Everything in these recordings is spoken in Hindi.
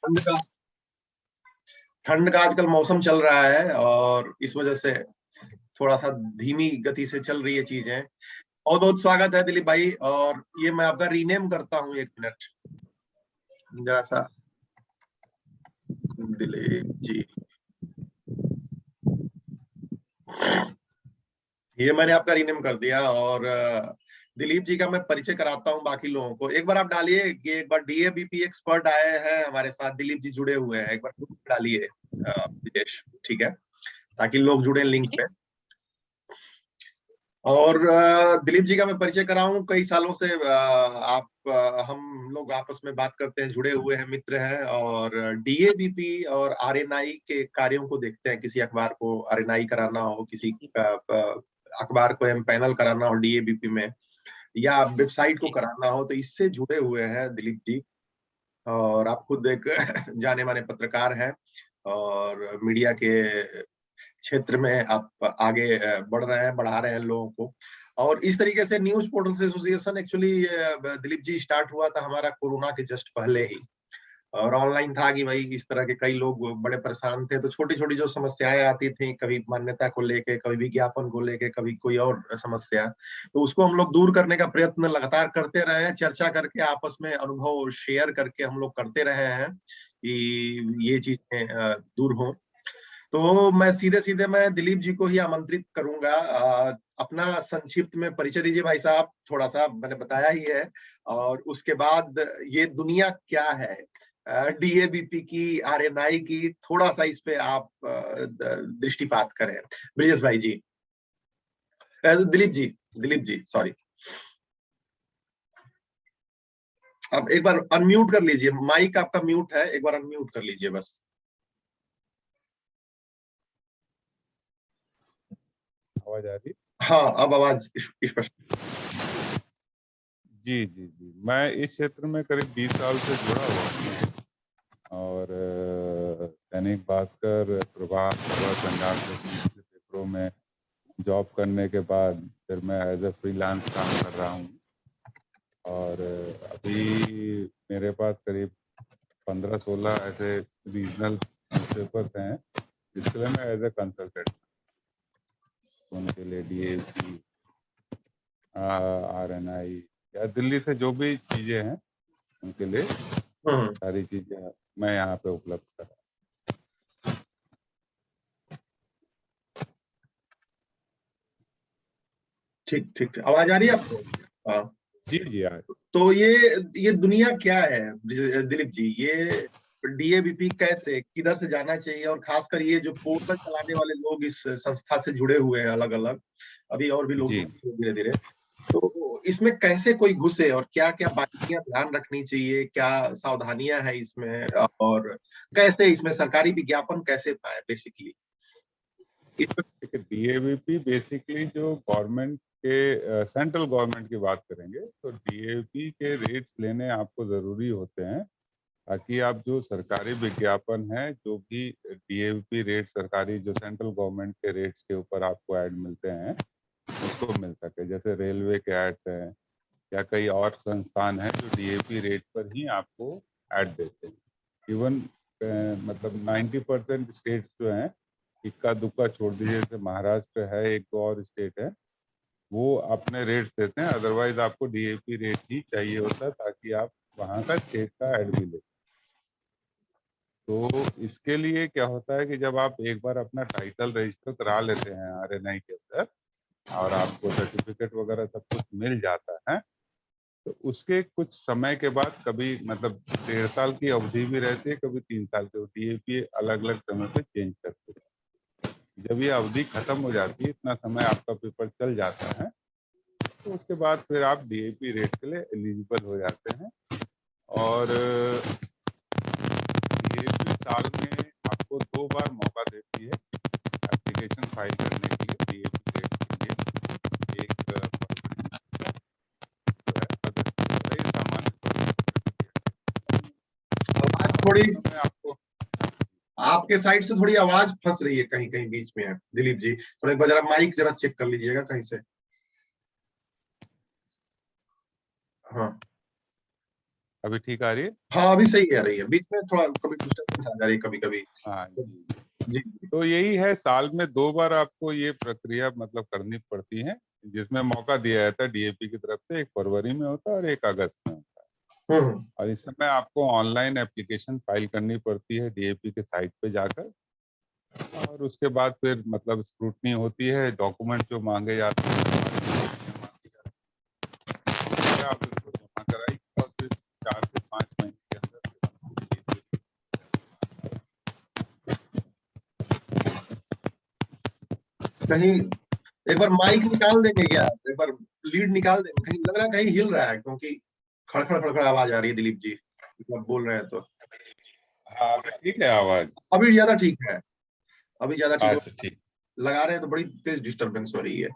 ठंड का ठंड का आजकल मौसम चल रहा है और इस वजह से थोड़ा सा धीमी गति से चल रही है चीजें। बहुत बहुत स्वागत है दिलीप भाई। और ये मैं आपका रीनेम करता हूँ, 1 मिनट जरा सा। दिलीप जी, ये मैंने आपका रीनेम कर दिया। और दिलीप जी का मैं परिचय कराता हूँ बाकी लोगों को। एक बार आप डालिए कि एक बार डीएबीपी एक्सपर्ट आए हैं हमारे साथ, दिलीप जी जुड़े हुए हैं, एक बार डालिए विदेश, ठीक है, ताकि लोग जुड़े लिंक पे। और दिलीप जी का मैं परिचय कराऊं, कई सालों से हम लोग आपस में बात करते हैं, जुड़े हुए हैं, मित्र हैं। और डीएबीपी और आरएनआई के कार्यों को देखते हैं। किसी अखबार को आरएनआई कराना हो, किसी अखबार को पैनल कराना हो डीएबीपी में, या वेबसाइट को कराना हो, तो इससे जुड़े हुए हैं दिलीप जी। और आप खुद एक जाने माने पत्रकार हैं और मीडिया के क्षेत्र में आप आगे बढ़ रहे हैं, बढ़ा रहे हैं लोगों को। और इस तरीके से news portals association actually Dilip ji start हुआ था हमारा कोरोना के जस्ट पहले ही। और ऑनलाइन था कि भाई इस तरह के कई लोग बड़े परेशान थे, तो छोटी छोटी जो समस्याएं आती थी, कभी मान्यता को लेके, कभी विज्ञापन को लेके, कभी कोई और समस्या, तो उसको हम लोग दूर करने का प्रयत्न लगातार करते रहे हैं। चर्चा करके, आपस में अनुभव शेयर करके हम लोग करते रहे हैं कि ये चीजें दूर हो। तो मैं सीधे सीधे मैं दिलीप जी को ही आमंत्रित करूंगा। अपना संक्षिप्त में परिचय दीजिए भाई साहब, थोड़ा सा मैंने बताया ही है। और उसके बाद ये दुनिया क्या है, डीएबीपी की, आरएनआई की, थोड़ा सा इस पे आप दृष्टिपात करें। ब्रिजेश भाई जी, दिलीप जी सॉरी। अब एक बार अनम्यूट कर लीजिए, माइक आपका म्यूट है, एक बार अनम्यूट कर लीजिए बस। आवाज आ रही? हाँ, अब आवाज स्पष्ट। जी जी जी, मैं इस क्षेत्र में करीब 20 साल से जुड़ा हुआ हूँ। और दैनिक भास्कर, प्रभात खबर, पंजाब के पेपरों में जॉब करने के बाद फिर मैं एज ए फ्रीलांस काम कर रहा हूँ। और अभी मेरे पास करीब 15-16 ऐसे रीजनल न्यूज़पेपर्स हैं जिसके लिए मैं एज ए कंसल्टेंट उनके लिए डीएबीपी, आरएनआई या दिल्ली से जो भी चीज़ें हैं उनके लिए सारी चीज़ें मैं यहाँ पे उपलब्ध कर रहा हूँ। ठीक ठीक, आवाज आ रही है आपको? हाँ जी जी आ तो ये दुनिया क्या है दिलीप जी? ये डीएबीपी कैसे, किधर से जाना चाहिए? और खासकर ये जो पोर्टल चलाने वाले लोग इस संस्था से जुड़े हुए हैं, अलग अलग, अभी और भी लोग जी धीरे धीरे, तो इसमें कैसे कोई घुसे और क्या क्या बारीकियां ध्यान रखनी चाहिए, क्या सावधानियां हैं इसमें, और कैसे इसमें सरकारी विज्ञापन कैसे पाए बेसिकली? देखिए, डीएवीपी बेसिकली जो गवर्नमेंट के सेंट्रल गवर्नमेंट की बात करेंगे तो डीएवीपी के रेट्स लेने आपको ज़रूरी होते हैं, ताकि आप जो सरकारी विज्ञापन है, जो भी डीएवीपी रेट सरकारी जो सेंट्रल गवर्नमेंट के रेट्स के ऊपर आपको ऐड मिलते हैं उसको मिल सके। जैसे रेलवे के एड्स हैं या कई और संस्थान हैं जो डीएपी रेट पर ही आपको ऐड देते हैं। इवन मतलब 90% स्टेट्स जो हैं, इक्का दुक्का छोड़ दीजिए, जैसे महाराष्ट्र है, एक दो और स्टेट है, वो अपने रेट्स देते हैं। अदरवाइज आपको डीएपी रेट ही चाहिए होता है ताकि आप वहाँ का स्टेट का ऐड भी ले। तो इसके लिए क्या होता है कि जब आप एक बार अपना टाइटल रजिस्टर करा लेते हैं आरएनआई के अंदर और आपको सर्टिफिकेट वगैरह सब कुछ मिल जाता है, तो उसके कुछ समय के बाद, कभी मतलब 1.5 साल की अवधि भी रहती है, कभी 3 साल की होती है, ये अलग अलग समय पे चेंज करते हैं। जब ये अवधि खत्म हो जाती है, इतना समय आपका पेपर चल जाता है, तो उसके बाद फिर आप डीएपी रेट के लिए एलिजिबल हो जाते हैं। और डीएपी साल में आपको 2 बार मौका देती है एप्लीकेशन फाइल करने के लिए डीएपी रेट के लिए। एक आवाज थोड़ी, आपको आपके साइड से थोड़ी आवाज फंस रही है, कहीं कहीं बीच में है दिलीप जी। थोड़ा एक बार जरा माइक जरा चेक कर लीजिएगा कहीं से। हाँ अभी ठीक आ रही है? हाँ अभी सही आ रही है, बीच में थोड़ा कभी डिस्टर्बेंस आ जा रही है कभी कभी। हाँ जी। जी। तो यही है, साल में 2 बार आपको ये प्रक्रिया मतलब करनी पड़ती है, जिसमें मौका दिया जाता है डीएपी की तरफ से। एक फरवरी में होता है और एक अगस्त में होता है। हम्म। और इस समय आपको ऑनलाइन एप्लीकेशन फाइल करनी पड़ती है डीएपी के साइट पे जाकर, और उसके बाद फिर मतलब स्क्रूटनी होती है, डॉक्यूमेंट जो मांगे जाते हैं आप उसको जमा कराइए, और फिर 4 से 5 महीने के अंदर कहीं एक बार माइक निकाल देंगे क्या, एक बार लीड निकाल देंगे, कहीं लग रहा है कहीं हिल रहा है, क्योंकि खड़खड़ खड़खड़ आवाज आ रही है दिलीप जी, मतलब बोल रहे हैं तो। हाँ ठीक है आवाज। अभी ज्यादा ठीक है, अभी ज्यादा ठीक है। अच्छा ठीक। लगा रहे हैं तो बड़ी तेज डिस्टरबेंस हो रही है।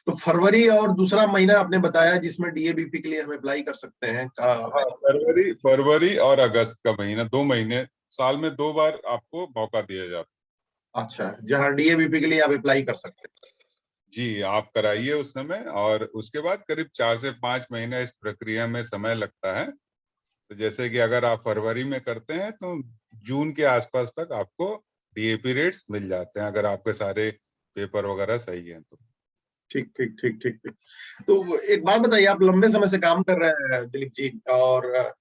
तो फरवरी और दूसरा महीना आपने बताया जिसमें डीएबीपी के लिए हम अप्लाई कर सकते हैं हाँ, फरवरी फरवरी और अगस्त का महीना, 2 महीने, साल में 2 बार आपको मौका दिया जाता अच्छा, जहाँ डीएबीपी के लिए आप अप्लाई कर सकते हैं। है। जी, आप कराइए उस समय, और उसके बाद करीब 4 से 5 महीना इस प्रक्रिया में समय लगता है। तो जैसे कि अगर आप फरवरी में करते हैं तो जून के आसपास तक आपको डीएपी रेट्स मिल जाते हैं, अगर आपके सारे पेपर वगैरह सही हैं तो। ठीक ठीक ठीक ठीक ठीक। तो एक बात बताइए, आप लंबे समय से काम कर रहे हैं दिलीप जी, और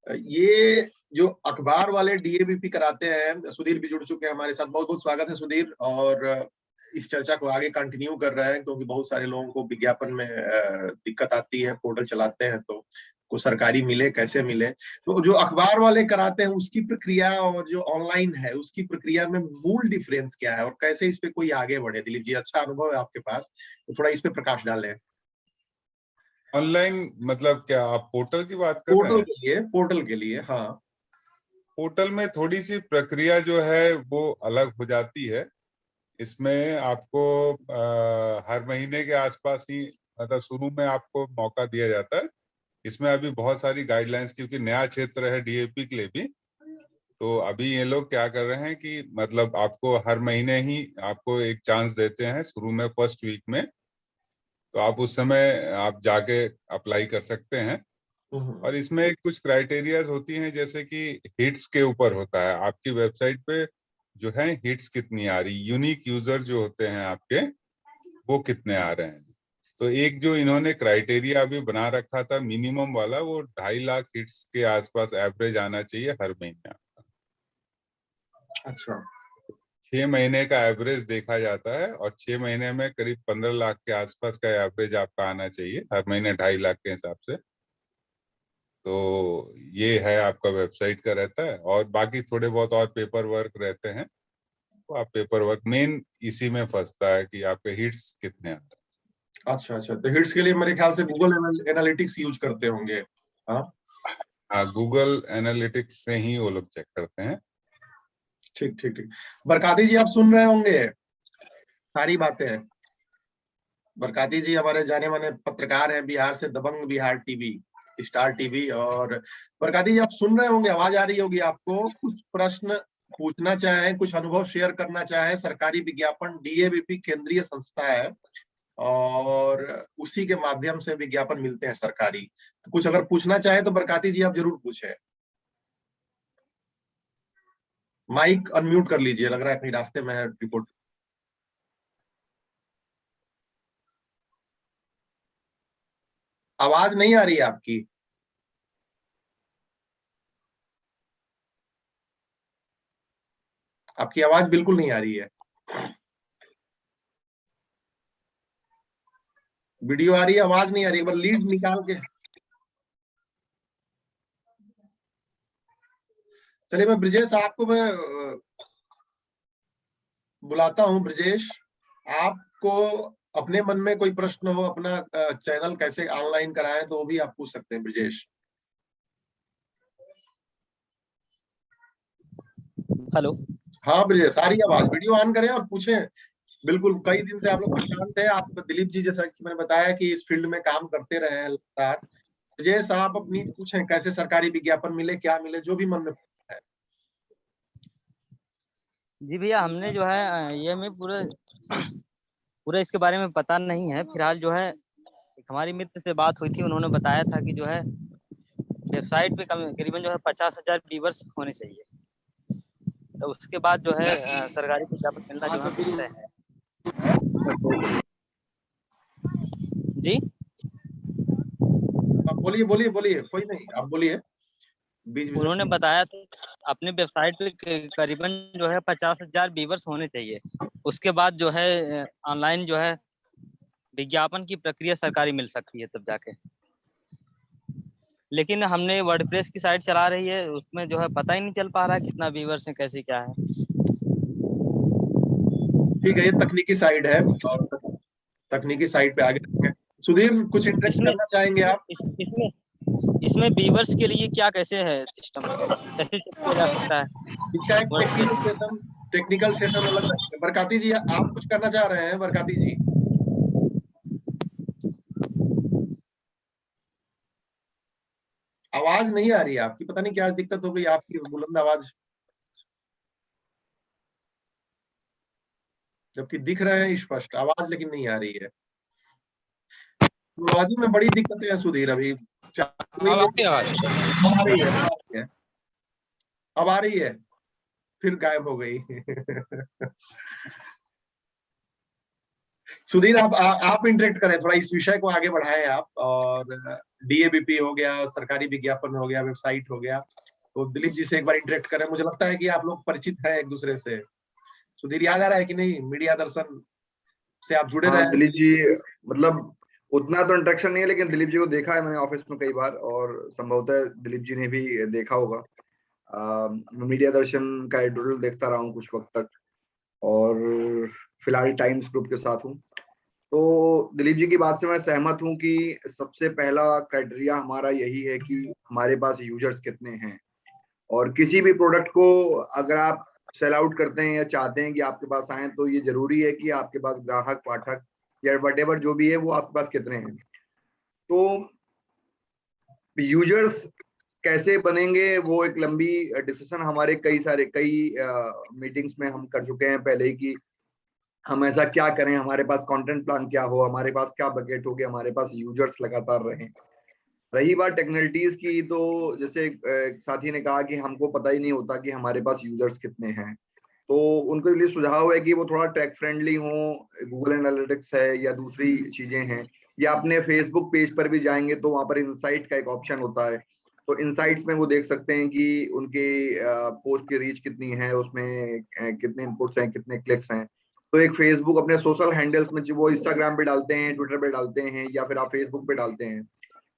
ये जो अखबार वाले डीएबीपी कराते हैं, सुधीर भी जुड़ चुके हैं हमारे साथ, बहुत बहुत स्वागत है सुधीर। और इस चर्चा को आगे कंटिन्यू कर रहे हैं, क्योंकि बहुत सारे लोगों को विज्ञापन में दिक्कत आती है, पोर्टल चलाते हैं तो को सरकारी मिले कैसे मिले। तो जो अखबार वाले कराते हैं उसकी प्रक्रिया और जो ऑनलाइन है उसकी प्रक्रिया में मूल डिफरेंस क्या है, और कैसे इस पे कोई आगे बढ़े? दिलीप जी, अच्छा अनुभव है आपके पास, तो थोड़ा इस पे प्रकाश डालें। ऑनलाइन मतलब क्या आप पोर्टल की बात कर रहे पोर्टल हैं? के लिए, पोर्टल के लिए, हाँ। पोर्टल में थोड़ी सी प्रक्रिया जो है वो अलग हो जाती है। इसमें आपको हर महीने के आसपास ही, मतलब शुरू में आपको मौका दिया जाता है। इसमें अभी बहुत सारी गाइडलाइंस, क्योंकि नया क्षेत्र है डीएपी के लिए भी, तो अभी ये लोग क्या कर रहे हैं कि मतलब आपको हर महीने ही आपको एक चांस देते हैं शुरू में, फर्स्ट वीक में। तो आप उस समय आप जाके अप्लाई कर सकते हैं। हम्म। और इसमें कुछ क्राइटेरियाज होती हैं, जैसे कि हिट्स के ऊपर होता है आपकी वेबसाइट पे जो है, हिट्स कितनी आ रही, यूनिक यूजर जो होते हैं आपके वो कितने आ रहे हैं। तो एक जो इन्होंने क्राइटेरिया अभी बना रखा था मिनिमम वाला, वो 2.5 लाख हिट्स के आसपास एवरेज आना चाहिए हर महीने। अच्छा। 6 महीने का एवरेज देखा जाता है, और 6 महीने में करीब 15 लाख के आसपास का एवरेज आपका आना चाहिए हर महीने 2.5 लाख के हिसाब से। तो ये है आपका वेबसाइट का रहता है, और बाकी थोड़े बहुत और पेपर वर्क रहते हैं। तो आप पेपर वर्क मेन इसी में फंसता है कि आपके हिट्स कितने आते अच्छा अच्छा, तो हिट्स के लिए मेरे ख्याल से गूगल एनालिटिक्स यूज करते होंगे। हाँ। हैं। हाँ, गूगल एनालिटिक्स से ही वो लोग चेक करते हैं। ठीक ठीक ठीक। बरकाती जी, आप सुन रहे होंगे सारी बातें। बरकाती जी हमारे जाने माने पत्रकार हैं बिहार से, दबंग बिहार टीवी, स्टार टीवी। और बरकाती जी, आप सुन रहे होंगे, आवाज आ रही होगी आपको, कुछ प्रश्न पूछना चाहें, कुछ अनुभव शेयर करना चाहें। सरकारी विज्ञापन, डीएबीपी केंद्रीय संस्था है और उसी के माध्यम से विज्ञापन मिलते हैं सरकारी। तो कुछ अगर पूछना चाहे तो बरकाती जी आप जरूर पूछे। माइक अनम्यूट कर लीजिए, लग रहा है कहीं रास्ते में है रिपोर्ट। आवाज नहीं आ रही है आपकी। आपकी आवाज बिल्कुल नहीं आ रही है। वीडियो आ रही है, आवाज नहीं आ रही है, एक बार लीड निकाल के। चलिए, मैं ब्रिजेश आपको मैं बुलाता हूं। ब्रिजेश, आपको अपने मन में कोई प्रश्न हो, अपना चैनल कैसे ऑनलाइन कराएं, तो वो भी आप पूछ सकते हैं ब्रिजेश। हेलो। हाँ ब्रिजेश, आ रही है आवाज, वीडियो ऑन करें और पूछें। बिल्कुल, कई दिन से आप लोग परेशान थे। आप दिलीप जी, जैसा कि मैंने बताया कि इस फील्ड में काम करते रहे हैं लगातार। ब्रिजेश, आप अपनी पूछें, कैसे सरकारी विज्ञापन मिले, क्या मिले, जो भी मन में है। जी भैया, हमने जो है ये में पूरे पूरे इसके बारे में पता नहीं है। फिलहाल जो है एक हमारी मित्र से बात हुई थी, उन्होंने बताया था कि जो है वेबसाइट पे करीबन जो है 50,000 व्यूवर्स होने चाहिए, तो उसके बाद जो है सरकारी विज्ञापन मिलना जो है तय है। जी आप बोलिए बोलिए बोलिए, कोई नहीं, आप बोलिए बीच बीच उन्होंने में। बताया तो अपने वेबसाइट पे करीबन जो है 50,000 व्यूवर्स होने चाहिए, उसके बाद जो है ऑनलाइन जो है विज्ञापन की प्रक्रिया सरकारी मिल सकती है तब जाके। लेकिन हमने वर्डप्रेस की साइट चला रही है, उसमें जो है पता ही नहीं चल पा रहा है कितना व्यूवर्स है, कैसे क्या है। ठीक है, ये तकनीकी साइड है और तकनीकी साइड पे आगे बढ़ेंगे। सुधीर, कुछ इंटरेस्ट इसमें करना चाहेंगे आप? इसमें व्यूवर्स के लिए क्या कैसे है सिस्टम, कैसे चेक किया जा सकता है इसका एक वर्डप्रेस में? टेक्निकल सेशन अलग रहेगा। बरकाती जी, आप कुछ करना चाह रहे हैं? बरकाती जी, आवाज नहीं आ रही है आपकी, पता नहीं क्या दिक्कत हो गई आपकी बुलंद आवाज, जबकि दिख रहे हैं स्पष्ट, आवाज लेकिन नहीं आ रही है। टेक्नोलॉजी में बड़ी दिक्कतें हैं सुधीर, अभी चालू ही है। अब आ रही है, अब आ रही है, अब आ रही है, फिर गायब हो गई। सुधीर, आप इंटरेक्ट करें थोड़ा, इस विषय को आगे बढ़ाएं आप। और डीएबीपी हो गया, सरकारी विज्ञापन हो गया, वेबसाइट हो गया, तो दिलीप जी से एक बार इंटरेक्ट करें। मुझे लगता है कि आप लोग परिचित हैं एक दूसरे से। सुधीर, याद आ रहा है कि नहीं, मीडिया दर्शन से आप जुड़े रहे हाँ हैं? दिलीप जी, मतलब उतना तो इंटरेक्शन नहीं है, लेकिन दिलीप जी को देखा है मैंने ऑफिस में कई बार, और संभवतः दिलीप जी ने भी देखा होगा। मीडिया दर्शन का एडिटोरियल देखता रहा हूँ कुछ वक्त तक, और फिलहाल टाइम्स ग्रुप के साथ हूँ। तो दिलीप जी की बात से मैं सहमत हूँ कि सबसे पहला क्राइटेरिया हमारा यही है कि हमारे पास यूजर्स कितने हैं। और किसी भी प्रोडक्ट को अगर आप सेल आउट करते हैं या चाहते हैं कि आपके पास आए, तो ये जरूरी है कि आपके पास ग्राहक, पाठक या वटेवर जो भी है वो आपके पास कितने हैं। तो यूजर्स कैसे बनेंगे वो एक लंबी डिस्कशन हमारे कई मीटिंग्स में हम कर चुके हैं पहले ही, कि हम ऐसा क्या करें, हमारे पास कंटेंट प्लान क्या हो, हमारे पास क्या बकेट हो गया, हमारे पास यूजर्स लगातार रहें। रही बात टेक्नोलॉजीज की, तो जैसे एक साथी ने कहा कि हमको पता ही नहीं होता कि हमारे पास यूजर्स कितने हैं, तो उनके लिए सुझाव है कि वो थोड़ा टेक फ्रेंडली हो। गूगल एनालिटिक्स है या दूसरी चीजें हैं, या अपने फेसबुक पेज पर भी जाएंगे तो वहां पर इनसाइट का एक ऑप्शन होता है। तो इनसाइट्स में वो देख सकते हैं कि उनके पोस्ट की रीच कितनी है, उसमें कितने इनपुट्स हैं, कितने क्लिक्स हैं। तो एक फेसबुक अपने सोशल हैंडल्स में, वो इंस्टाग्राम पे डालते हैं, ट्विटर पे डालते हैं, या फिर आप फेसबुक पे डालते हैं,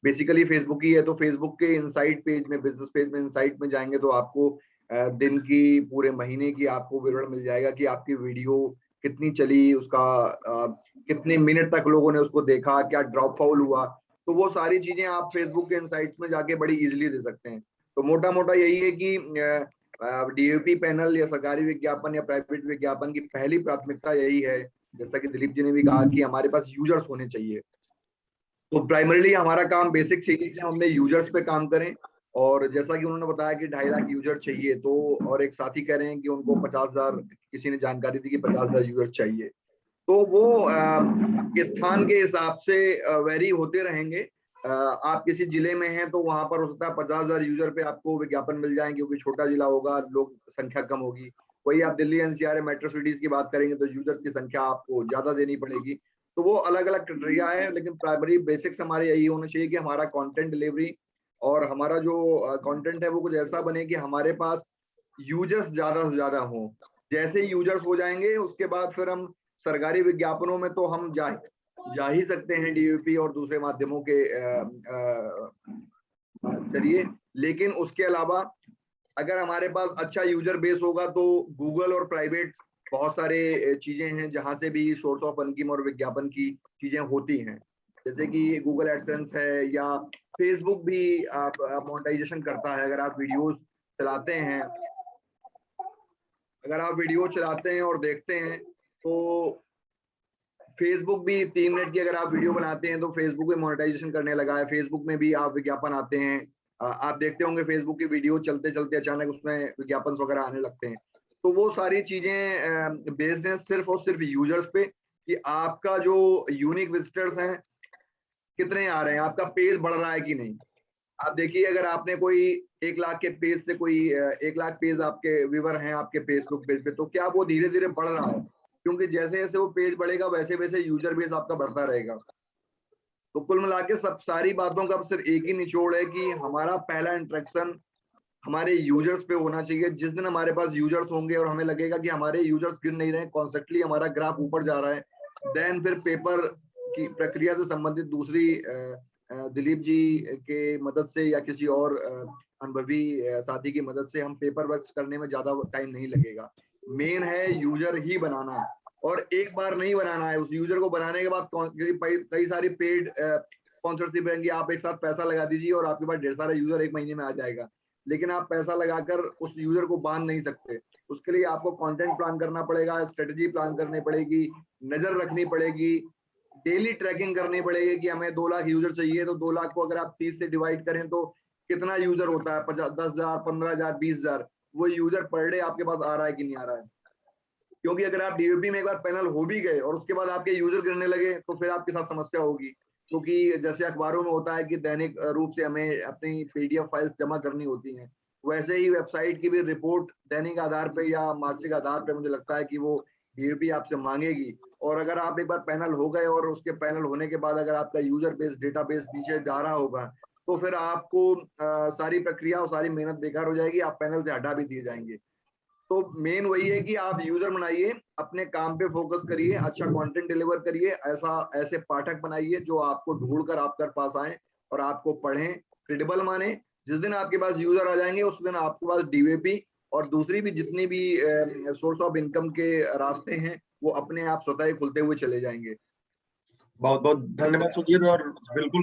बेसिकली फेसबुक ही है, तो फेसबुक के इनसाइट पेज में, बिजनेस पेज में इनसाइट में जाएंगे तो आपको दिन की, पूरे महीने की आपको विवरण मिल जाएगा कि आपकी वीडियो कितनी चली, उसका कितने मिनट तक लोगों ने उसको देखा, क्या ड्रॉप फाउल हुआ। तो वो सारी चीजें आप फेसबुक के इनसाइट्स में जाके बड़ी इजीली दे सकते हैं। तो मोटा मोटा यही है कि डीयूपी पैनल या सरकारी विज्ञापन या प्राइवेट विज्ञापन की पहली प्राथमिकता यही है, जैसा कि दिलीप जी ने भी कहा, कि हमारे पास यूजर्स होने चाहिए। तो प्राइमरीली हमारा काम बेसिक चीज है, हमने यूजर्स पे काम करें। और जैसा कि उन्होंने बताया कि 2.5 लाख यूजर चाहिए, तो और एक साथी कह रहे हैं कि उनको 50,000, किसी ने जानकारी दी कि 50,000 यूजर चाहिए, तो वो स्थान के हिसाब से वेरी होते रहेंगे। आप किसी जिले में हैं तो वहां पर हो सकता है 50,000 यूजर पे आपको विज्ञापन मिल जाए, क्योंकि छोटा जिला होगा, लोग संख्या कम होगी। वही आप दिल्ली एनसीआर मेट्रो सिटीज की बात करेंगे तो यूजर्स की संख्या आपको ज्यादा देनी पड़ेगी। तो वो अलग अलग क्राइटेरिया है, लेकिन प्राइमरी बेसिक्स हमारे यही होना चाहिए कि हमारा कंटेंट डिलीवरी और हमारा जो कंटेंट है वो कुछ ऐसा बने कि हमारे पास यूजर्स ज्यादा से ज्यादा हो। जैसे ही यूजर्स हो जाएंगे उसके बाद फिर हम सरकारी विज्ञापनों में तो हम जा ही सकते हैं डीयूपी और दूसरे माध्यमों के जरिए। लेकिन उसके अलावा अगर हमारे पास अच्छा यूजर बेस होगा तो गूगल और प्राइवेट बहुत सारे चीजें हैं जहां से भी सोर्स ऑफ इनकम और विज्ञापन की चीजें होती हैं, जैसे कि गूगल एडसेंस है, या फेसबुक भी मोनेटाइजेशन करता है। अगर आप वीडियोस चलाते हैं, और देखते हैं तो फेसबुक भी 3 मिनट की अगर आप वीडियो बनाते हैं तो फेसबुक भी मोनेटाइजेशन करने लगा है। फेसबुक में भी आप विज्ञापन आते हैं, आप देखते होंगे फेसबुक की वीडियो चलते चलते अचानक उसमें विज्ञापन वगैरह आने लगते हैं। तो वो सारी चीजें बेस्ड हैं सिर्फ और सिर्फ यूजर्स पे, कि आपका जो यूनिक विजिटर्स हैं कितने आ रहे हैं, आपका पेज बढ़ रहा है कि नहीं। आप देखिए, अगर आपने कोई 1 लाख के पेज से कोई 1 लाख पेज आपके व्यूवर हैं आपके फेसबुक पेज पे, तो क्या वो धीरे धीरे बढ़ रहा है? क्योंकि जैसे जैसे वो पेज बढ़ेगा वैसे वैसे यूजर बेस आपका बढ़ता रहेगा। तो कुल मिला के सब सारी बातों का सिर्फ एक ही निचोड़ है कि हमारा पहला इंटरेक्शन हमारे यूजर्स पे होना चाहिए। जिस दिन हमारे पास यूजर्स होंगे और हमें लगेगा कि हमारे यूजर्स गिर नहीं रहे, कॉन्स्टेंटली हमारा ग्राफ ऊपर जा रहा है, देन फिर पेपर की प्रक्रिया से संबंधित दूसरी दिलीप जी के मदद से या किसी और अनुभवी साथी की मदद से हम पेपर वर्क करने में ज्यादा टाइम नहीं लगेगा। मेन है यूजर ही बनाना, और एक बार नहीं बनाना है। उस यूजर को बनाने के बाद कई सारी पेड स्पॉन्सरशिप रहेंगी, आप एक साथ पैसा लगा दीजिए और आपके पास ढेर सारा यूजर एक महीने में आ जाएगा, लेकिन आप पैसा लगाकर उस यूजर को बांध नहीं सकते। उसके लिए आपको कंटेंट प्लान करना पड़ेगा, स्ट्रेटजी प्लान करनी पड़ेगी, नजर रखनी पड़ेगी, डेली ट्रैकिंग करनी पड़ेगी कि हमें 2 लाख यूजर चाहिए, तो 2 लाख को अगर आप 30 से डिवाइड करें तो कितना यूजर होता है, 10,000, 15,000, 20,000, वो यूजर पर डे आपके पास आ रहा है कि नहीं आ रहा है। क्योंकि अगर आप डीवीपी में एक बार पैनल हो भी गए और उसके बाद आपके यूजर गिरने लगे तो फिर आपके साथ समस्या होगी। क्योंकि जैसे अखबारों में होता है कि दैनिक रूप से हमें अपनी पीडीएफ फाइल्स जमा करनी होती हैं, वैसे ही वेबसाइट की भी रिपोर्ट दैनिक आधार पे या मासिक आधार पे मुझे लगता है कि वो डीवीपी आपसे मांगेगी। और अगर आप एक बार पैनल हो गए और उसके पैनल होने के बाद अगर आपका यूजर बेस डेटाबेस पीछे जा रहा होगा तो फिर आपको सारी प्रक्रिया और सारी मेहनत बेकार हो जाएगी, आप पैनल से हटा भी दिए जाएंगे। तो मेन वही है कि आप यूजर बनाइए, अपने काम पे फोकस करिए, अच्छा कंटेंट डिलीवर करिए, ऐसे पाठक बनाइए जो आपको ढूंढकर आपके पास आए और आपको पढ़ें, क्रेडिबल माने। जिस दिन आपके पास यूजर आ जाएंगे उस दिन आपके पास डीवीपी और दूसरी भी जितनी भी सोर्स ऑफ इनकम के रास्ते हैं वो अपने आप स्वतः ही खुलते हुए चले जाएंगे। बहुत बहुत धन्यवाद सुधीर। और बिल्कुल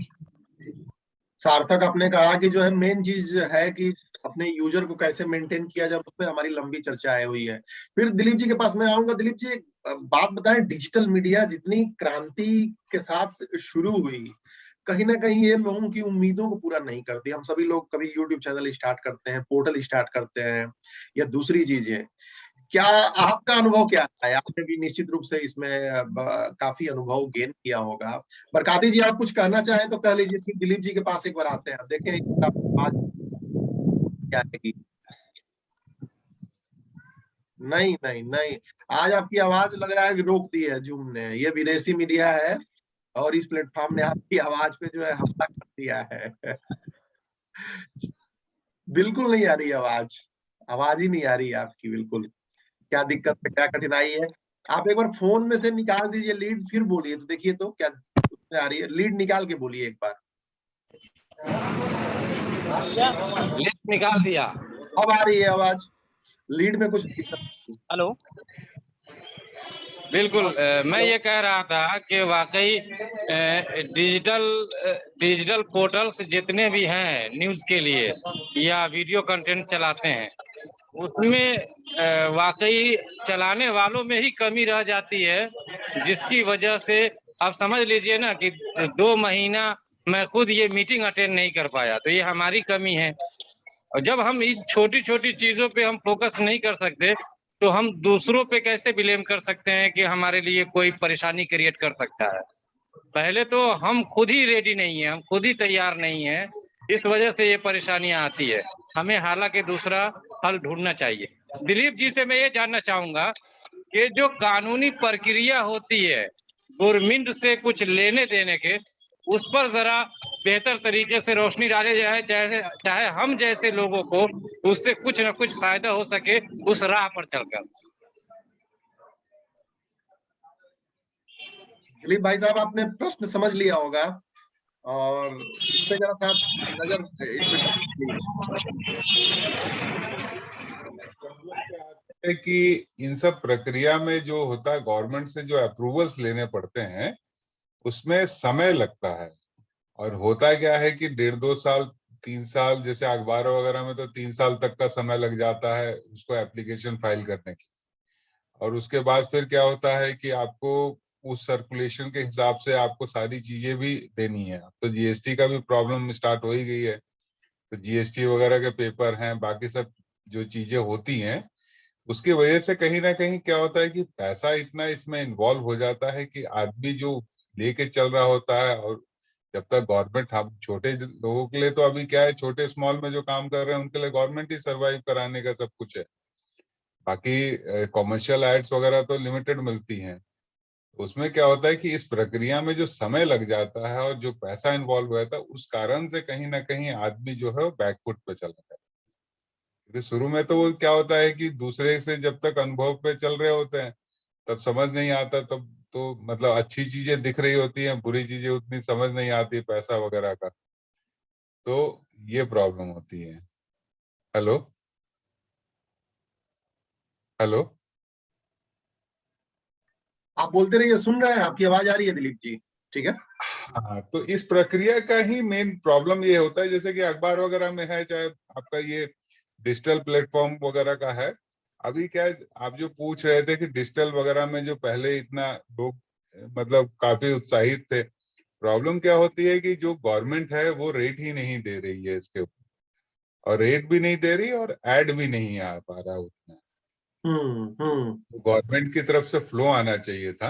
सार्थक आपने कहा कि जो है मेन चीज है कि अपने यूजर को कैसे मेंटेन किया जाए, उस पर हमारी लंबी चर्चाएं हुई है। फिर दिलीप जी के पास मैं आऊंगा। दिलीप जी, बात बताएं, डिजिटल मीडिया जितनी क्रांति के साथ शुरू हुई, कहीं ना कहीं ये लोगों की उम्मीदों को पूरा नहीं करती। हम सभी लोग कभी यूट्यूब चैनल स्टार्ट करते हैं, पोर्टल स्टार्ट करते हैं या दूसरी चीजें। क्या आपका अनुभव क्या है? आपने भी निश्चित रूप से इसमें काफी अनुभव गेन किया होगा। बरकाती जी, आप कुछ कहना चाहें तो कह लीजिए, फिर दिलीप जी के पास एक बार आते हैं, देखें बात क्या है। नहीं नहीं नहीं, आज आपकी आवाज लग रहा है कि रोक दी है जूम ने। ये विदेशी मीडिया है और इस प्लेटफॉर्म ने आपकी आवाज पे जो है हमला कर दिया है। बिल्कुल नहीं आ रही आवाज, आवाज ही नहीं आ रही है आपकी बिल्कुल। क्या दिक्कत है, क्या कठिनाई है? आप एक बार फोन में से निकाल दीजिए लीड, फिर बोलिए तो देखिए तो क्या उसमें आ रही है। लीड निकाल के बोलिए एक बार। लीड निकाल दिया, अब आ रही है आवाज। लीड में कुछ दिक्कत। हेलो। बिल्कुल। मैं ये कह रहा था कि वाकई डिजिटल पोर्टल्स जितने भी हैं न्यूज के लिए या वीडियो कंटेंट चलाते हैं, उसमें वाकई चलाने वालों में ही कमी रह जाती है, जिसकी वजह से आप समझ लीजिए ना कि 2 महीना मैं खुद ये मीटिंग अटेंड नहीं कर पाया, तो ये हमारी कमी है। और जब हम इस छोटी छोटी चीजों पे हम फोकस नहीं कर सकते तो हम दूसरों पे कैसे ब्लेम कर सकते हैं कि हमारे लिए कोई परेशानी क्रिएट कर सकता है। पहले तो हम खुद ही रेडी नहीं है, हम खुद ही तैयार नहीं है, इस वजह से ये परेशानियां आती है। हमें हालांकि दूसरा हल ढूंढना चाहिए। दिलीप जी से मैं ये जानना चाहूंगा कि जो कानूनी प्रक्रिया होती है गवर्नमेंट से कुछ लेने देने के, उस पर जरा बेहतर तरीके से रोशनी डाले जाए, चाहे हम जैसे लोगों को उससे कुछ न कुछ फायदा हो सके उस राह पर चलकर। दिलीप भाई साहब, आपने प्रश्न समझ लिया होगा और इस पे जरा सा नजर इस पे प्लीज। है कि इन सब प्रक्रिया में जो होता है, गवर्नमेंट से जो अप्रूवल्स लेने पड़ते हैं उसमें समय लगता है। और होता क्या है कि 1.5-2 साल 3 साल, जैसे अखबारों वगैरह में तो 3 साल तक का समय लग जाता है उसको एप्लीकेशन फाइल करने की। और उसके बाद फिर क्या होता है कि आपको उस सर्कुलेशन के हिसाब से आपको सारी चीजें भी देनी है। तो जीएसटी का भी प्रॉब्लम स्टार्ट हो ही गई है, तो जीएसटी वगैरह के पेपर हैं, बाकी सब जो चीजें होती हैं, उसकी वजह से कहीं ना कहीं क्या होता है कि पैसा इतना इसमें इन्वॉल्व हो जाता है कि आदमी जो लेके चल रहा होता है और जब तक गवर्नमेंट, हम छोटे लोगों के लिए तो अभी क्या है, छोटे स्मॉल में जो काम कर रहे हैं उनके लिए गवर्नमेंट ही सरवाइव कराने का सब कुछ है। बाकी कॉमर्शियल एड्स वगैरह तो लिमिटेड मिलती हैं। उसमें क्या होता है कि इस प्रक्रिया में जो समय लग जाता है और जो पैसा इन्वॉल्व हो जाता है, उस कारण से कहीं ना कहीं आदमी जो है वो बैकफुट पे चला जाता है। क्योंकि शुरू में तो वो क्या होता है कि दूसरे से जब तक अनुभव पे चल रहे होते हैं तब समझ नहीं आता, तब तो मतलब अच्छी चीजें दिख रही होती हैं, बुरी चीजें उतनी समझ नहीं आती पैसा वगैरह का, तो ये प्रॉब्लम होती है। Hello hello. आप बोलते रहिए, सुन रहे हैं, आपकी आवाज आ रही है दिलीप जी। ठीक है। हाँ, तो इस प्रक्रिया का ही मेन प्रॉब्लम ये होता है, जैसे कि अखबार वगैरह में है, चाहे आपका ये डिजिटल प्लेटफॉर्म वगैरह का है। अभी क्या है, आप जो पूछ रहे थे कि डिजिटल वगैरह में जो पहले इतना लोग मतलब काफी उत्साहित थे, प्रॉब्लम क्या होती है कि जो गवर्नमेंट है वो रेट ही नहीं दे रही है इसके ऊपर, और रेट भी नहीं दे रही और ऐड भी नहीं आ पा रहा उतना। तो गवर्नमेंट की तरफ से फ्लो आना चाहिए था,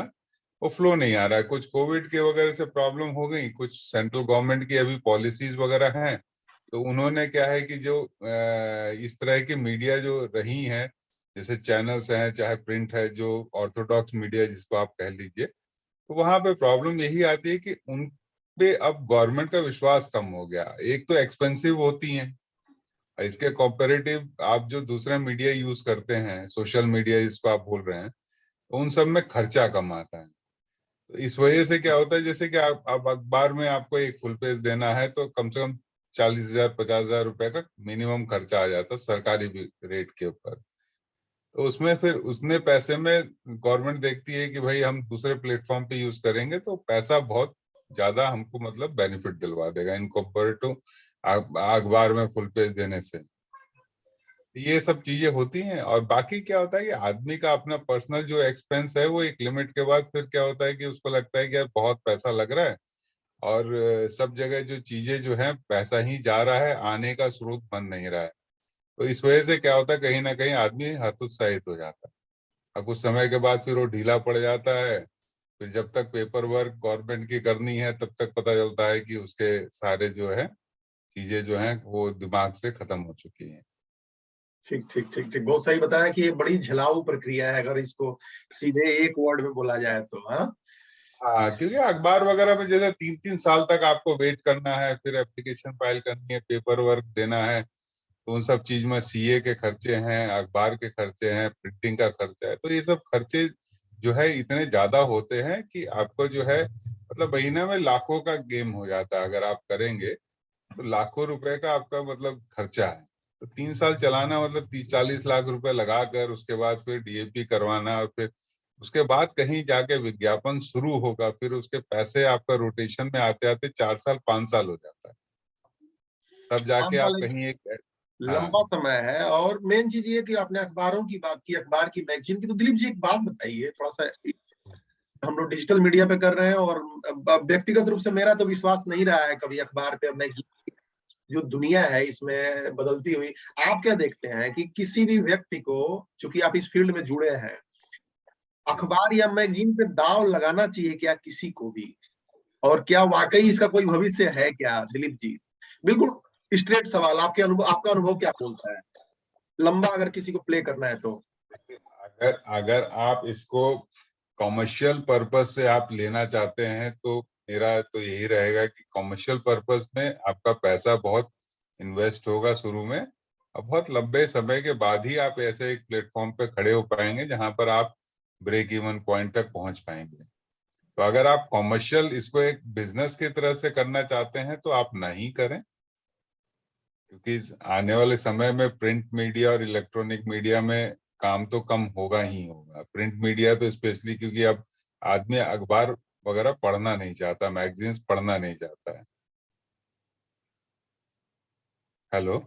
वो फ्लो नहीं आ रहा है। कुछ कोविड के वगैरह से प्रॉब्लम हो गई, कुछ सेंट्रल गवर्नमेंट की अभी पॉलिसीज वगैरह हैं, तो उन्होंने क्या है कि जो इस तरह की मीडिया जो रही हैं, जैसे चैनल्स हैं चाहे प्रिंट है, जो ऑर्थोडॉक्स मीडिया जिसको आप कह लीजिए, तो वहां पे प्रॉब्लम यही आती है कि उन पे अब गवर्नमेंट का विश्वास कम हो गया। एक तो एक्सपेंसिव होती हैं, इसके कॉम्पेरेटिव आप जो दूसरा मीडिया यूज करते हैं, सोशल मीडिया जिसको आप बोल रहे हैं, तो उन सब में खर्चा कम आता है। तो इस वजह से क्या होता है, जैसे कि आप अखबार में आपको एक फुल पेज देना है तो कम से कम 40,000 50,000 रुपए का मिनिमम खर्चा आ जाता है सरकारी रेट के ऊपर। तो उसमें फिर उसने पैसे में गवर्नमेंट देखती है कि भाई हम दूसरे प्लेटफॉर्म पे यूज करेंगे तो पैसा बहुत ज्यादा हमको मतलब बेनिफिट दिलवा देगा इन कंपेयर टू अखबार में फुल पेज देने से। ये सब चीजें होती हैं। और बाकी क्या होता है कि आदमी का अपना पर्सनल जो एक्सपेंस है वो एक लिमिट के बाद फिर क्या होता है कि उसको लगता है कि यार बहुत पैसा लग रहा है, और सब जगह जो चीजें जो है पैसा ही जा रहा है, आने का स्रोत बन नहीं रहा है। तो इस वजह से क्या होता है, कहीं ना कहीं आदमी हतोत्साहित हो जाता है और कुछ समय के बाद फिर वो ढीला पड़ जाता है। फिर जब तक पेपर वर्क गवर्नमेंट की करनी है तब तक पता चलता है कि उसके सारे जो है चीजें जो है वो दिमाग से खत्म हो चुकी हैं। ठीक ठीक ठीक ठीक, बहुत सही बताया कि ये बड़ी झलाऊ प्रक्रिया है, अगर इसको सीधे एक वर्ड में बोला जाए तो। हाँ, हाँ, क्योंकि अखबार वगैरह में जैसे 3-3 साल तक आपको वेट करना है, फिर एप्लीकेशन फाइल करनी है, पेपर वर्क देना है, तो उन सब चीज में सीए के खर्चे हैं, अखबार के खर्चे हैं, प्रिंटिंग का खर्चा है। तो ये सब खर्चे जो है इतने ज्यादा होते हैं कि आपको जो है मतलब महीने में लाखों का गेम हो जाता है। अगर आप करेंगे तो लाखों रुपए का आपका मतलब खर्चा है। तो 3 साल चलाना मतलब 30-40 लाख रुपए लगाकर उसके बाद फिर डीएपी करवाना, और फिर उसके बाद कहीं जाके विज्ञापन शुरू होगा, फिर उसके पैसे आपका रोटेशन में आते आते 4 साल 5 साल हो जाता है, तब 5 जाके आप साल एक कहीं एक। हाँ लंबा समय है। और मेन चीज ये कि आपने अखबारों की बात की, अखबार की, मैगजीन की, तो दिलीप जी एक बात बताइए थोड़ा सा। हम लोग डिजिटल मीडिया पे कर रहे हैं, और व्यक्तिगत रूप से मेरा तो विश्वास नहीं रहा है कभी अखबार पे, मैगजीन, जो दुनिया है इसमें बदलती हुई। आप क्या देखते हैं कि किसी भी व्यक्ति को, चूंकि आप इस फील्ड में जुड़े हैं, अखबार या मैगजीन पे दांव लगाना चाहिए क्या किसी को भी? और क्या वाकई इसका कोई भविष्य है क्या दिलीप जी? बिल्कुल स्ट्रेट सवाल, आपके अनुभव, आपका अनुभव क्या बोलता है, लंबा अगर किसी को प्ले करना है तो? अगर अगर आप इसको कॉमर्शियल पर्पस से आप लेना चाहते हैं तो मेरा तो यही रहेगा कि कॉमर्शियल पर्पस में आपका पैसा बहुत इन्वेस्ट होगा शुरू में, और बहुत लंबे समय के बाद ही आप ऐसे एक प्लेटफॉर्म पे खड़े हो पाएंगे जहां पर आप ब्रेक इवन पॉइंट तक पहुंच पाएंगे। तो अगर आप कॉमर्शियल इसको एक बिजनेस की तरह से करना चाहते हैं तो आप नहीं करें, क्योंकि आने वाले समय में प्रिंट मीडिया और इलेक्ट्रॉनिक मीडिया में काम तो कम होगा ही होगा। प्रिंट मीडिया तो स्पेशली क्योंकि अब आदमी अखबार वगैरह पढ़ना नहीं चाहता, मैगजीन्स पढ़ना नहीं चाहता है। हेलो।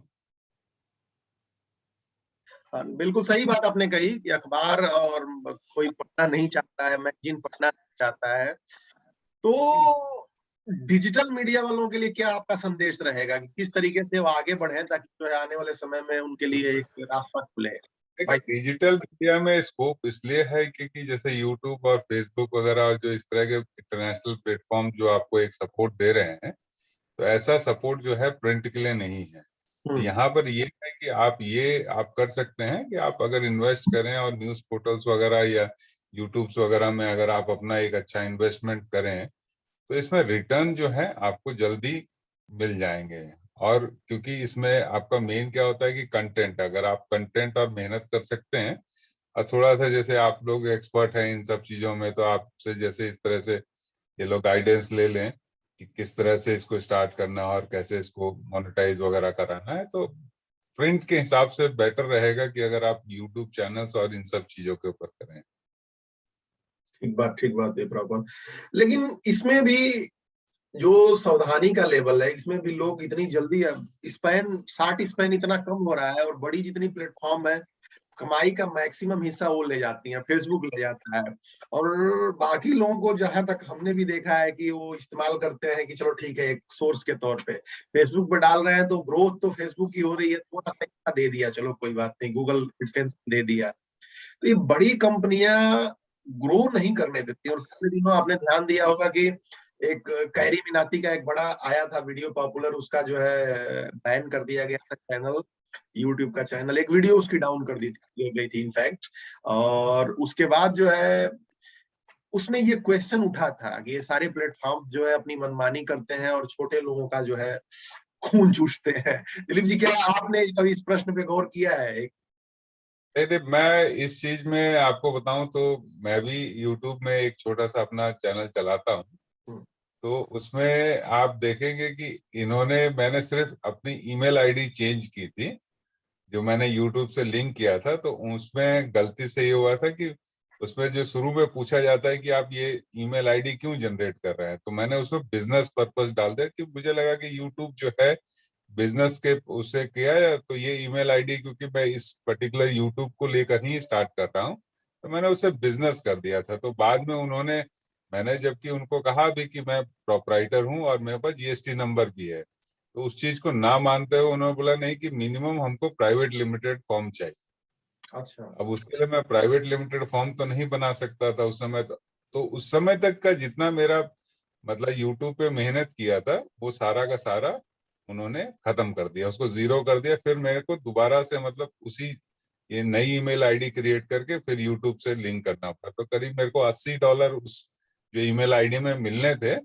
हाँ, बिल्कुल सही बात आपने कही कि अखबार और कोई पढ़ना नहीं चाहता है, मैगजीन पढ़ना नहीं चाहता है। तो डिजिटल मीडिया वालों के लिए क्या आपका संदेश रहेगा कि किस तरीके से वो आगे बढ़े ताकि जो है आने वाले समय में उनके लिए एक रास्ता खुले? डिजिटल मीडिया में स्कोप इसलिए है क्योंकि जैसे यूट्यूब और फेसबुक वगैरह और जो इस तरह के इंटरनेशनल प्लेटफॉर्म जो आपको एक सपोर्ट दे रहे हैं, तो ऐसा सपोर्ट जो है प्रिंट के लिए नहीं है। तो यहाँ पर ये है कि आप कर सकते हैं कि आप अगर इन्वेस्ट करें और न्यूज पोर्टल्स वगैरह या यूट्यूब्स वगैरह में अगर आप अपना एक अच्छा इन्वेस्टमेंट करें तो इसमें रिटर्न जो है आपको जल्दी मिल जाएंगे। और क्योंकि इसमें आपका मेन क्या होता है कि कंटेंट, अगर आप कंटेंट और मेहनत कर सकते हैं और थोड़ा सा जैसे आप लोग एक्सपर्ट हैं इन सब चीजों में, तो आपसे जैसे इस तरह से ये लोग गाइडेंस ले लें कि किस तरह से इसको स्टार्ट करना और कैसे इसको मोनेटाइज वगैरह कराना है, तो प्रिंट के हिसाब से बेटर रहेगा कि अगर आप यूट्यूब चैनल्स और इन सब चीजों के ऊपर करें। ठीक बात है प्रॉपर। लेकिन इसमें भी जो सावधानी का लेवल है, इसमें भी लोग इतनी जल्दी स्पैन इतना कम हो रहा है, और बड़ी जितनी प्लेटफॉर्म है कमाई का मैक्सिमम हिस्सा वो ले जाती है, फेसबुक ले जाता है, और बाकी लोगों को जहां तक हमने भी देखा है कि वो इस्तेमाल करते हैं कि चलो ठीक है एक सोर्स के तौर पे फेसबुक पे डाल रहे हैं, तो ग्रोथ तो फेसबुक की हो रही है, थोड़ा सा दे दिया, चलो कोई बात नहीं, गूगल एडसेंस दे दिया। तो ये बड़ी कंपनियां ग्रो नहीं करने देती। और पिछले दिनों आपने ध्यान दिया होगा कि एक कैरी मिनाती का एक बड़ा आया था वीडियो पॉपुलर, उसका जो है बैन कर दिया गया था चैनल, यूट्यूब का चैनल, एक वीडियो उसकी डाउन कर दी गई थी इनफैक्ट। और उसके बाद जो है उसमें ये क्वेश्चन उठा था कि ये सारे प्लेटफॉर्म जो है अपनी मनमानी करते हैं और छोटे लोगों का जो है खून चूसते हैं। दिलीप जी, क्या आपने कभी इस प्रश्न पे गौर किया है? नहीं, मैं इस चीज में आपको बताऊं तो मैं भी यूट्यूब में एक छोटा सा अपना चैनल चलाता हूं, तो उसमें आप देखेंगे कि मैंने सिर्फ अपनी ईमेल आईडी चेंज की थी, जो मैंने यूट्यूब से लिंक किया था, तो उसमें गलती से ये हुआ था कि उसमें जो शुरू में पूछा जाता है कि आप ये ईमेल आईडी क्यों जनरेट कर रहे हैं, तो मैंने उसमें बिजनेस पर्पस डाल दिया कि मुझे लगा कि यूट्यूब जो है बिजनेस के उससे किया है, तो ये ईमेल आईडी क्योंकि मैं इस पर्टिकुलर यूट्यूब को लेकर ही स्टार्ट कर रहा हूँ, तो मैंने उसे बिजनेस कर दिया था। तो बाद में मैंने जबकि उनको कहा भी कि मैं प्रोपराइटर हूँ और मेरे पास जीएसटी नंबर भी है, तो उस चीज को ना मानते हुए उन्होंने बोला नहीं कि मिनिमम हमको प्राइवेट लिमिटेड फॉर्म चाहिए। अच्छा। अब उसके लिए मैं प्राइवेट लिमिटेड फॉर्म तो नहीं बना सकता था उस समय, तो उस समय तक का जितना मेरा मतलब यूट्यूब पे मेहनत किया था वो सारा का सारा उन्होंने खत्म कर दिया, उसको जीरो कर दिया। फिर मेरे को दोबारा से मतलब ये नई ईमेल आईडी क्रिएट करके फिर यूट्यूब से लिंक करना पड़ा, तो करीब मेरे को $80 उस जो ईमेल आईडी में मिलने थे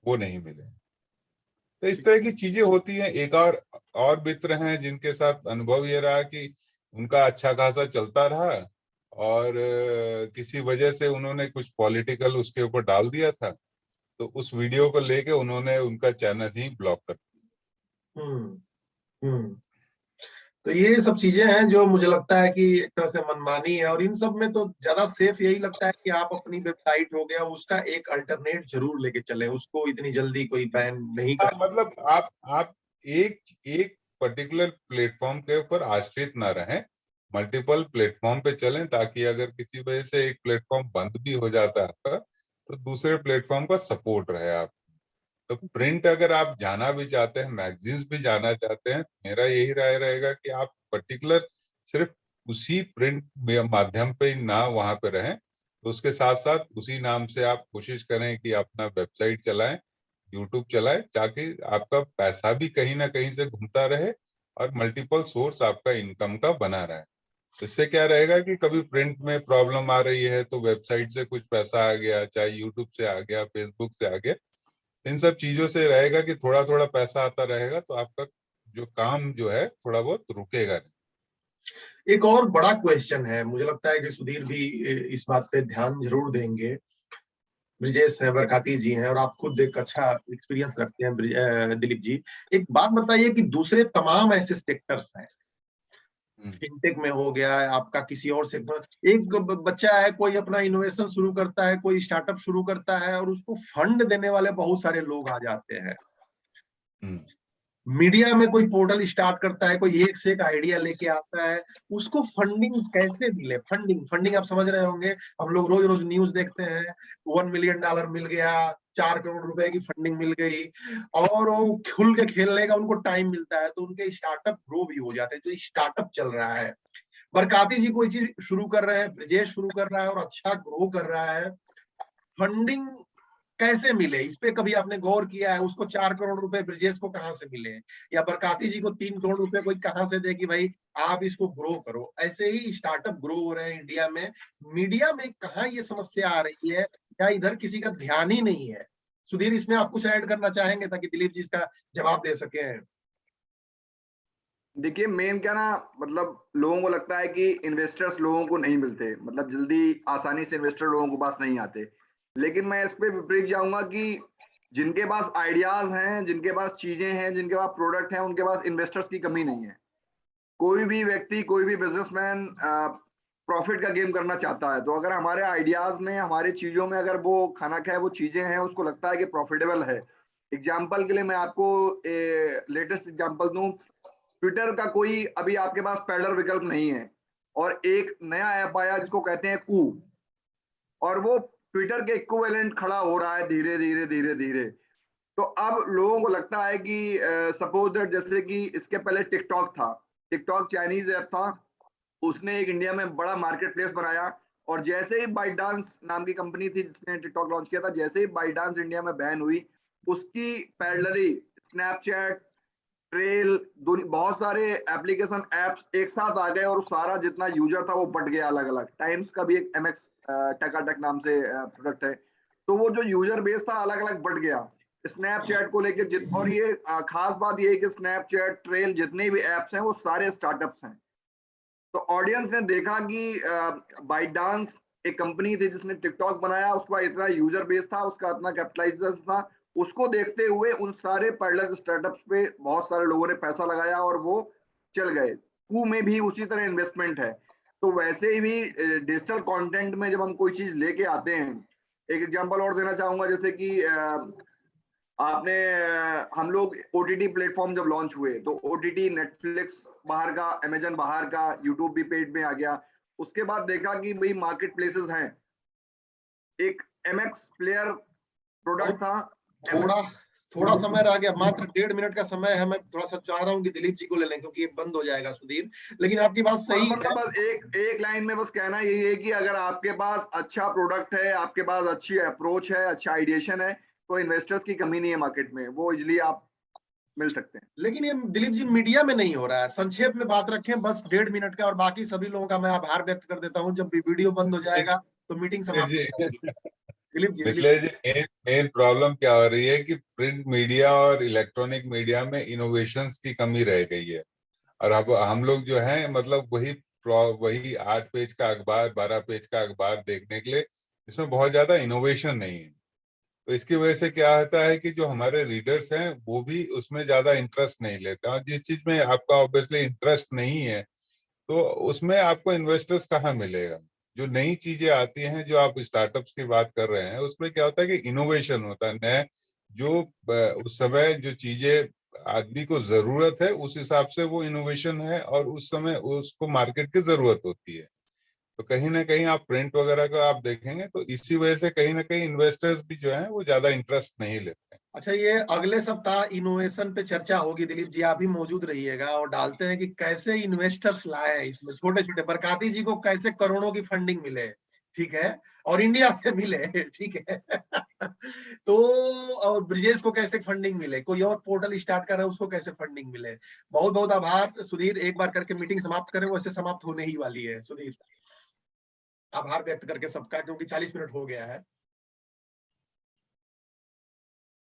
वो नहीं मिले। तो इस तरह की चीजें होती हैं। एक और मित्र हैं जिनके साथ अनुभव ये रहा कि उनका अच्छा खासा चलता रहा और किसी वजह से उन्होंने कुछ पॉलिटिकल उसके ऊपर डाल दिया था, तो उस वीडियो को लेके उन्होंने उनका चैनल ही ब्लॉक कर दिया। हम्म। तो ये सब चीजें हैं जो मुझे लगता है कि एक तरह से मनमानी है, और इन सब में तो ज्यादा सेफ यही लगता है कि आप अपनी वेबसाइट हो गया उसका एक अल्टरनेट जरूर लेके चले, उसको इतनी जल्दी कोई बैन नहीं कर। मतलब आप एक पर्टिकुलर प्लेटफॉर्म के ऊपर आश्रित ना रहें, मल्टीपल प्लेटफॉर्म पे चलें, ताकि अगर किसी वजह से एक प्लेटफॉर्म बंद भी हो जाता है आपका, तो दूसरे प्लेटफॉर्म का सपोर्ट रहे आप। तो प्रिंट अगर आप जाना भी चाहते हैं, मैगजीन्स भी जाना चाहते हैं, मेरा यही राय रहेगा कि आप पर्टिकुलर सिर्फ उसी प्रिंट माध्यम पे ना वहां पे रहें, तो उसके साथ साथ उसी नाम से आप कोशिश करें कि अपना वेबसाइट चलाएं, यूट्यूब चलाएं, ताकि आपका पैसा भी कहीं ना कहीं से घूमता रहे और मल्टीपल सोर्स आपका इनकम का बना रहे। तो इससे क्या रहेगा कि कभी प्रिंट में प्रॉब्लम आ रही है तो वेबसाइट से कुछ पैसा आ गया, चाहे यूट्यूब से आ गया, फेसबुक से आ गया, इन सब चीजों से रहेगा कि थोड़ा थोड़ा पैसा आता रहेगा, तो आपका जो काम जो है थोड़ा बहुत रुकेगा नहीं। एक और बड़ा क्वेश्चन है, मुझे लगता है कि सुधीर भी इस बात पे ध्यान जरूर देंगे, ब्रिजेश है, बरकाती जी हैं, और आप खुद एक अच्छा एक्सपीरियंस रखते हैं दिलीप जी। एक बात बताइए कि दूसरे तमाम ऐसे सेक्टर्स हैं, फिनटेक में हो गया है आपका, किसी और सेक्टर, एक बच्चा है कोई अपना इनोवेशन शुरू करता है, कोई स्टार्टअप शुरू करता है, और उसको फंड देने वाले बहुत सारे लोग आ जाते हैं। मीडिया में कोई पोर्टल स्टार्ट करता है, कोई एक से एक आइडिया लेके आता है, उसको फंडिंग कैसे मिले? फंडिंग आप समझ रहे होंगे, हम लोग रोज रोज न्यूज देखते हैं, $1 मिलियन मिल गया, 4 करोड़ रुपए की फंडिंग मिल गई, और वो खुल के खेलने का उनको टाइम मिलता है, तो उनके स्टार्टअप ग्रो भी हो जाते हैं। जो स्टार्टअप चल रहा है, बरकाती जी कोई चीज शुरू कर रहे हैं, ब्रिजेश शुरू कर रहा है और अच्छा ग्रो कर रहा है, फंडिंग कैसे मिले? इस पे कभी आपने गौर किया है? उसको 4 करोड़ रुपए ब्रिजेश को कहां से मिले, या बरकाती जी को 3 करोड़ रुपए कोई कहां से दे कि भाई आप इसको ग्रो करो? ऐसे ही स्टार्टअप ग्रो हो रहे हैं इंडिया में। मीडिया में कहाँ ये समस्या आ रही है, या इधर किसी का ध्यान ही नहीं है? सुधीर, इसमें आप कुछ ऐड करना चाहेंगे ताकि दिलीप जी इसका जवाब दे सके? देखिए मेन क्या ना, मतलब लोगों को लगता है कि इन्वेस्टर्स लोगों को नहीं मिलते, मतलब जल्दी आसानी से इन्वेस्टर लोगों के पास नहीं आते। लेकिन मैं इस पे विपरीत जाऊंगा कि जिनके पास आइडियाज हैं, जिनके पास चीजें हैं, जिनके पास प्रोडक्ट हैं, उनके पास इन्वेस्टर्स की कमी नहीं है। कोई भी व्यक्ति, कोई भी बिजनेसमैन प्रॉफिट का गेम करना चाहता है, तो अगर हमारे आइडियाज में, हमारे चीजों में अगर वो खाना खाए, वो चीजें हैं, उसको लगता है कि प्रॉफिटेबल है। एग्जाम्पल के लिए मैं आपको लेटेस्ट एग्जाम्पल दूं, ट्विटर का कोई अभी आपके पास पैडलर विकल्प नहीं है, और एक नया ऐप आया जिसको कहते हैं कू, और वो ट्विटर के इक्विवेलेंट खड़ा हो रहा है धीरे धीरे धीरे धीरे। तो अब लोगों को लगता है कि सपोज दैट, जैसे कि इसके पहले टिकटॉक था, टिकटॉक चाइनीज ऐप था, उसने एक इंडिया में बड़ा मार्केट प्लेस बनाया, और जैसे ही बाइटडांस नाम की कंपनी थी जिसने टिकटॉक लॉन्च किया था, जैसे ही बाइटडांस इंडिया में बैन हुई, उसकी पैरेलली स्नैपचैट, ट्रेल, बहुत सारे एप्लीकेशन एप्स एक साथ आ गए, और सारा जितना यूजर था वो बट गया अलग अलग। टाइम्स का भी एक MX टकाटक नाम से प्रोडक्ट है, तो वो जो यूजर बेस था अलग अलग बट गया स्नैपचैट को लेके। और ये खास बात ये है कि स्नैपचैट, ट्रेल, जितने भी एप्स हैं वो सारे स्टार्टअप्स हैं। तो ऑडियंस ने देखा कि बाइटडांस एक कंपनी थी जिसने टिकटॉक बनाया, उसका इतना यूजर बेस था, उसका इतना कैपिटलाइजेशन था, उसको देखते हुए उन सारे पैरेलल स्टार्टअप्स पे बहुत सारे लोगों ने पैसा लगाया और वो चल गए। कू में भी उसी तरह इन्वेस्टमेंट है। तो वैसे ही भी डिजिटल कंटेंट में जब हम कोई चीज लेके आते हैं, एक एग्जांपल और देना चाहूंगा, जैसे कि आपने हम लोग OTT प्लेटफॉर्म जब लॉन्च हुए, तो OTT नेटफ्लिक्स बाहर का, अमेजन बाहर का, यूट्यूब भी पेड में आ गया। उसके बाद देखा कि भाई मार्केट प्लेसेस हैं, एक MX प्लेयर प्रोडक्ट था। थोड़ा समय रह गया, मात्र 1.5 मिनट का समय है। मैं थोड़ा सा चाह रहा हूँ कि दिलीप जी को ले लें, क्योंकि ये बंद हो जाएगा सुधीर। लेकिन आपकी बात सही है। बस एक लाइन में बस कहना यही है कि अगर आपके पास अच्छा प्रोडक्ट है, आपके पास अच्छी अप्रोच है, अच्छा आइडिएशन है, तो इन्वेस्टर्स की कमी नहीं है मार्केट में, वो इजिली आप मिल सकते हैं। लेकिन ये दिलीप जी मीडिया में नहीं हो रहा है। संक्षेप में बात रखें बस 1.5 मिनट का, और बाकी सभी लोगों का मैं आभार व्यक्त कर देता हूँ। जब भी वीडियो बंद हो जाएगा तो मीटिंग समाप्त हो जाएगी। दिलीप जी, मिथिलेश जी, मेन प्रॉब्लम क्या हो रही है कि प्रिंट मीडिया और इलेक्ट्रॉनिक मीडिया में इनोवेशंस की कमी रह गई है। और अब हम लोग जो है, मतलब वही 8 पेज का अखबार, 12 पेज का अखबार देखने के लिए इसमें बहुत ज्यादा इनोवेशन नहीं है। तो इसकी वजह से क्या होता है कि जो हमारे रीडर्स हैं वो भी उसमें ज्यादा इंटरेस्ट नहीं लेते, और जिस चीज में आपका ऑब्वियसली इंटरेस्ट नहीं है तो उसमें आपको इन्वेस्टर्स कहाँ मिलेगा। जो नई चीजें आती हैं, जो आप स्टार्टअप्स की बात कर रहे हैं, उसमें क्या होता है कि इनोवेशन होता है नया, जो उस समय जो चीजें आदमी को जरूरत है उस हिसाब से वो इनोवेशन है, और उस समय उसको मार्केट की जरूरत होती है। तो कहीं ना कहीं आप प्रिंट वगैरह का आप देखेंगे तो इसी वजह से कहीं ना कहीं इन्वेस्टर्स भी जो है वो ज्यादा इंटरेस्ट नहीं लेते हैं। अच्छा, ये अगले सप्ताह इनोवेशन पे चर्चा होगी। दिलीप जी आप भी मौजूद रहिएगा, और डालते हैं कि कैसे इन्वेस्टर्स लाए इसमें, छोटे छोटे। बरकाती जी को कैसे करोड़ों की फंडिंग मिले, ठीक है, और इंडिया से मिले, ठीक है। तो और ब्रिजेश को कैसे फंडिंग मिले, कोई और पोर्टल स्टार्ट कर रहा है उसको कैसे फंडिंग मिले। बहुत बहुत आभार सुधीर। एक बार करके मीटिंग समाप्त करें, वैसे समाप्त होने ही वाली है सुधीर। आभार व्यक्त करके सबका, क्योंकि 40 मिनट हो गया है।